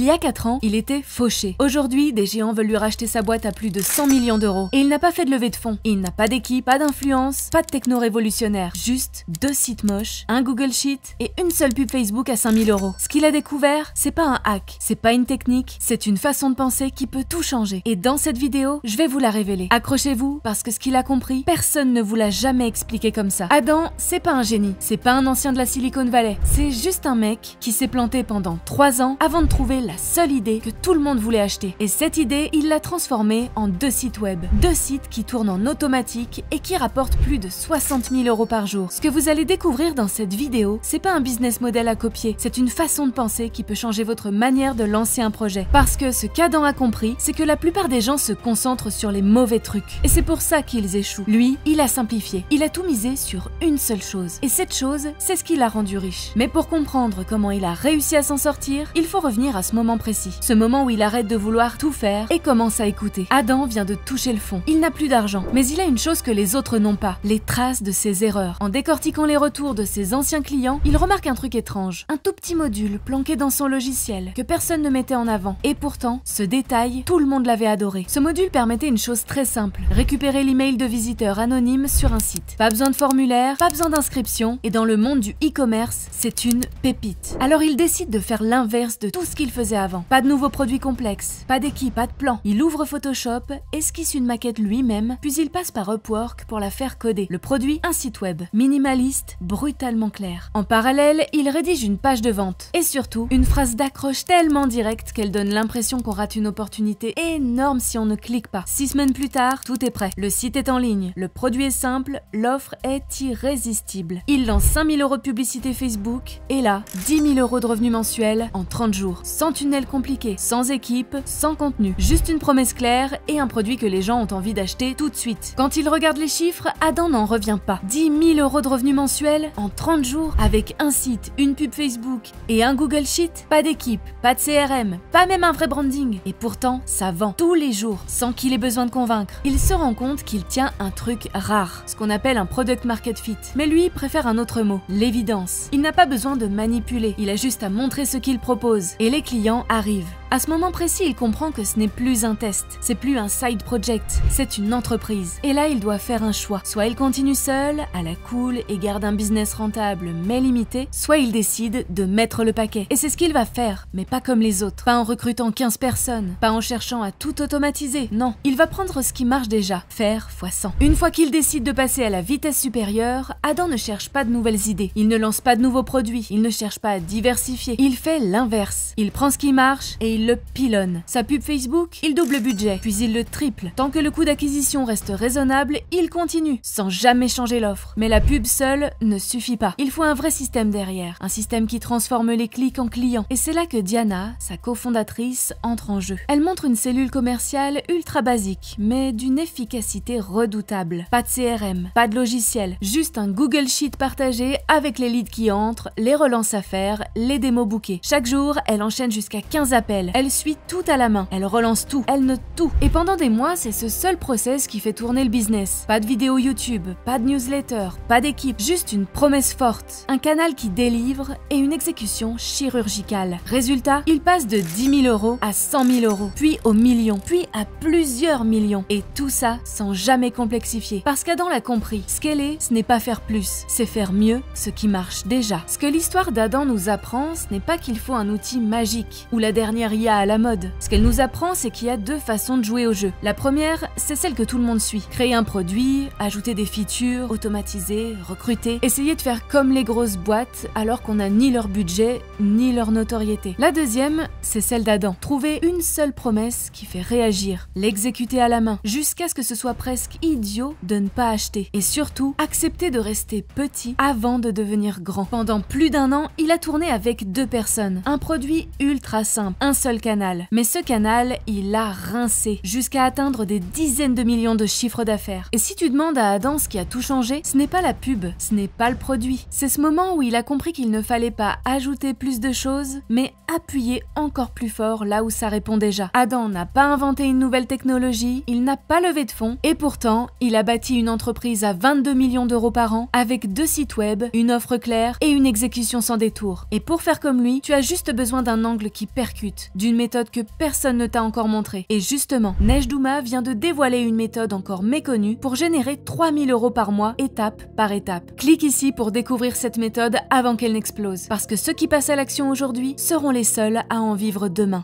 y a 4 ans, il était fauché. Aujourd'hui, des géants veulent lui racheter sa boîte à plus de 100 millions d'euros. Et il n'a pas fait de levée de fonds. Il n'a pas d'équipe, pas d'influence, pas de techno révolutionnaire. Juste 2 sites moches, un Google Sheet et une seule pub Facebook à 5000 euros. Ce qu'il a découvert, c'est pas un hack, c'est pas une technique, c'est une façon de penser qui peut tout changer. Et dans cette vidéo, je vais vous la révéler. Accrochez-vous, parce que ce qu'il a compris, personne ne vous l'a jamais expliqué comme ça. Adam, c'est pas un génie, c'est pas un ancien de la Silicon Valley, c'est juste un mec qui s'est planté pendant 3 ans avant de trouver la seule idée que tout le monde voulait acheter. Et cette idée, il l'a transformée en 2 sites web. 2 sites qui tournent en automatique et qui rapportent plus de 60 000 euros par jour. Ce que vous allez découvrir dans cette vidéo, c'est pas un business model à copier, c'est une façon de penser qui peut changer votre manière de lancer un projet. Parce que ce qu'Adam a compris, c'est que la plupart des gens se concentrent sur les mauvais trucs. Et c'est pour ça qu'ils échouent. Lui, il a simplifié. Il a tout misé sur une seule chose. Et cette chose, c'est ce qui l'a rendu riche. Mais pour comprendre comment il a réussi à s'en sortir, il faut revenir à ce moment précis. Ce moment où il arrête de vouloir tout faire et commence à écouter. Adam vient de toucher le fond. Il n'a plus d'argent, mais il a une chose que les autres n'ont pas, les traces de ses erreurs. En décortiquant les retours de ses anciens clients, il remarque un truc étrange. Un tout petit module planqué dans son logiciel que personne ne mettait en avant. Et pourtant, ce détail, tout le monde l'avait adoré. Ce module permettait une chose très simple, récupérer l'email de visiteurs anonymes sur un site. Pas besoin de formulaire, pas besoin d'inscription, et dans le monde du e-commerce, c'est une pépite. Alors il décide de faire l'inverse de tout ce qu'il faisait avant. Pas de nouveaux produits complexes, pas d'équipe, pas de plan. Il ouvre Photoshop, esquisse une maquette lui-même, puis il passe par Upwork pour la faire coder. Le produit, un site web, minimaliste, brutalement clair. En parallèle, il rédige une page de vente. Et surtout, une phrase d'accroche tellement directe qu'elle donne l'impression qu'on rate une opportunité énorme si on ne clique pas. 6 semaines plus tard, tout est prêt. Le site est en ligne, le produit est simple, l'offre est irrésistible. Il lance 5000 euros de publicité Facebook, et là, 10 000 euros de revenus mensuels en 30 jours. Sans tunnel compliqué, sans équipe, sans contenu. Juste une promesse claire et un produit que les gens ont envie d'acheter tout de suite. Quand il regarde les chiffres, Adam n'en revient pas. 10 000 euros de revenus mensuels en 30 jours avec un site, une pub Facebook et un Google Sheet. Pas d'équipe, pas de CRM, pas même un vrai branding. Et pourtant, ça vend tous les jours sans qu'il ait besoin de convaincre. Il se rend compte qu'il tient un truc rare, ce qu'on appelle un product market fit. Mais lui préfère un autre mot, l'évidence. Il n'a pas besoin de manipuler, il a juste à montrer ce qu'il propose. Et les clients arrivent. À ce moment précis, il comprend que ce n'est plus un test, c'est plus un side project, c'est une entreprise. Et là, il doit faire un choix. Soit il continue seul, à la cool, et garde un business rentable mais limité, soit il décide de mettre le paquet. Et c'est ce qu'il va faire, mais pas comme les autres. Pas en recrutant 15 personnes, pas en cherchant à tout automatiser, non. Il va prendre ce qui marche déjà, faire x 100. Une fois qu'il décide de passer à la vitesse supérieure, Adam ne cherche pas de nouvelles idées. Il ne lance pas de nouveaux produits, il ne cherche pas à diversifier. Il fait l'inverse. Il prend ce qui marche et il le pilonne. Sa pub Facebook, il double le budget, puis il le triple. Tant que le coût d'acquisition reste raisonnable, il continue, sans jamais changer l'offre. Mais la pub seule ne suffit pas. Il faut un vrai système derrière, un système qui transforme les clics en clients. Et c'est là que Diana, sa cofondatrice, entre en jeu. Elle montre une cellule commerciale ultra basique, mais d'une efficacité redoutable. Pas de CRM, pas de logiciel, juste un Google Sheet partagé avec les leads qui entrent, les relances à faire, les démos bookées. Chaque jour, elle enchaîne jusqu'à 15 appels. Elle suit tout à la main, elle relance tout, elle note tout. Et pendant des mois, c'est ce seul process qui fait tourner le business. Pas de vidéo YouTube, pas de newsletter, pas d'équipe, juste une promesse forte, un canal qui délivre et une exécution chirurgicale. Résultat, il passe de 10 000 euros à 100 000 euros, puis aux millions, puis à plusieurs millions. Et tout ça sans jamais complexifier. Parce qu'Adam l'a compris, scaler, ce n'est pas faire plus, c'est faire mieux ce qui marche déjà. Ce que l'histoire d'Adam nous apprend, ce n'est pas qu'il faut un outil magique ou la dernière IA à la mode. Ce qu'elle nous apprend, c'est qu'il y a 2 façons de jouer au jeu. La première, c'est celle que tout le monde suit. Créer un produit, ajouter des features, automatiser, recruter, essayer de faire comme les grosses boîtes alors qu'on n'a ni leur budget, ni leur notoriété. La deuxième, c'est celle d'Adam. Trouver une seule promesse qui fait réagir, l'exécuter à la main, jusqu'à ce que ce soit presque idiot de ne pas acheter. Et surtout, accepter de rester petit avant de devenir grand. Pendant plus d'1 an, il a tourné avec 2 personnes. Un produit ultra simple, un seul canal. Mais ce canal, il l'a rincé jusqu'à atteindre des dizaines de millions de chiffres d'affaires. Et si tu demandes à Adam ce qui a tout changé, ce n'est pas la pub, ce n'est pas le produit. C'est ce moment où il a compris qu'il ne fallait pas ajouter plus de choses, mais appuyer encore plus fort là où ça répond déjà. Adam n'a pas inventé une nouvelle technologie, il n'a pas levé de fonds, et pourtant, il a bâti une entreprise à 22 millions d'euros par an, avec 2 sites web, une offre claire et une exécution sans détour. Et pour faire comme lui, tu as juste besoin d'un angle qui percute, d'une méthode que personne ne t'a encore montrée. Et justement, Nejdouma vient de dévoiler une méthode encore méconnue pour générer 3000 € par mois, étape par étape. Clique ici pour découvrir cette méthode avant qu'elle n'explose, parce que ceux qui passent à l'action aujourd'hui seront les seuls à en vivre demain.